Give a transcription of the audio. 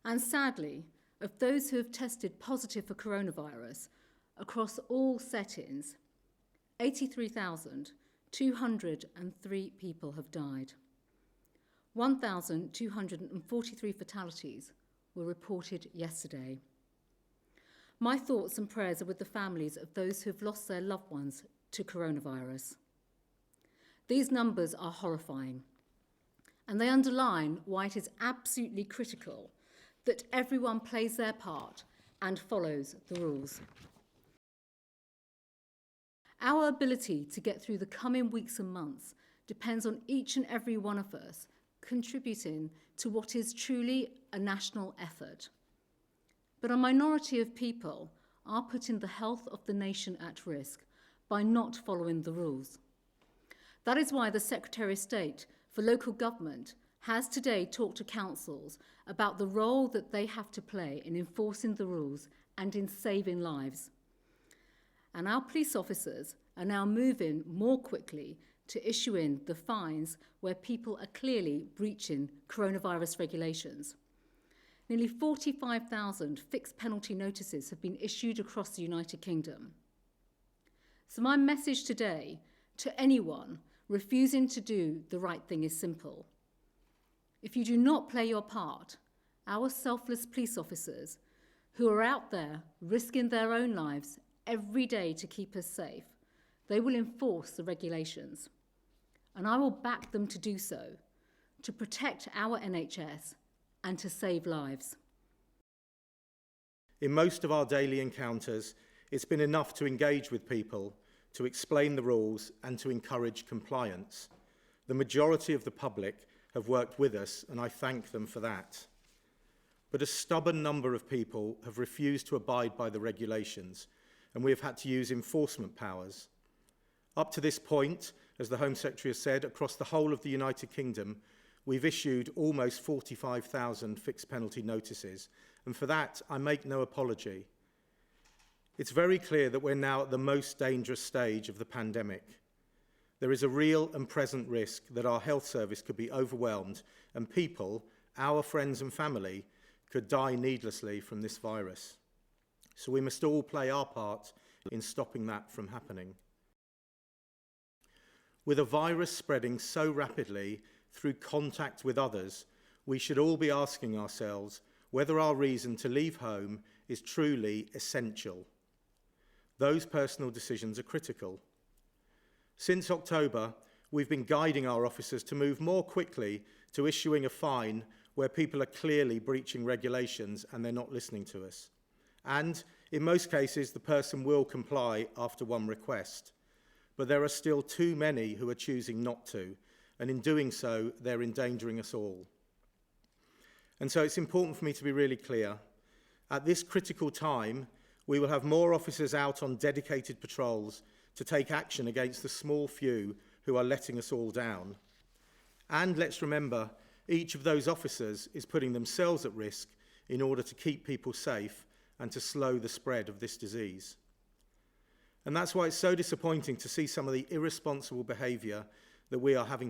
And sadly, of those who have tested positive for coronavirus across all settings, 83,203 people have died. 1,243 fatalities were reported yesterday. My thoughts and prayers are with the families of those who have lost their loved ones to coronavirus. These numbers are horrifying, and they underline why it is absolutely critical that everyone plays their part and follows the rules. Our ability to get through the coming weeks and months depends on each and every one of us contributing to what is truly a national effort. But a minority of people are putting the health of the nation at risk by not following the rules. That is why the Secretary of State for Local Government has today talked to councils about the role that they have to play in enforcing the rules and in saving lives. And our police officers are now moving more quickly to issuing the fines where people are clearly breaching coronavirus regulations. Nearly 45,000 fixed penalty notices have been issued across the United Kingdom. So my message today to anyone refusing to do the right thing is simple. If you do not play your part, our selfless police officers who are out there risking their own lives every day to keep us safe, they will enforce the regulations. And I will back them to do so, to protect our NHS and to save lives. In most of our daily encounters, it's been enough to engage with people, to explain the rules and to encourage compliance. The majority of the public have worked with us, and I thank them for that. But a stubborn number of people have refused to abide by the regulations, and we have had to use enforcement powers. Up to this point, as the Home Secretary has said, across the whole of the United Kingdom, we've issued almost 45,000 fixed penalty notices, and for that, I make no apology. It's very clear that we're now at the most dangerous stage of the pandemic. There is a real and present risk that our health service could be overwhelmed and people, our friends and family, could die needlessly from this virus. So we must all play our part in stopping that from happening. With a virus spreading so rapidly through contact with others, we should all be asking ourselves whether our reason to leave home is truly essential. Those personal decisions are critical. Since October, we've been guiding our officers to move more quickly to issuing a fine where people are clearly breaching regulations and they're not listening to us. And in most cases, the person will comply after one request. But there are still too many who are choosing not to, and in doing so, they're endangering us all. And so it's important for me to be really clear. At this critical time, we will have more officers out on dedicated patrols to take action against the small few who are letting us all down. And let's remember, each of those officers is putting themselves at risk in order to keep people safe and to slow the spread of this disease. And that's why it's so disappointing to see some of the irresponsible behaviour that we are having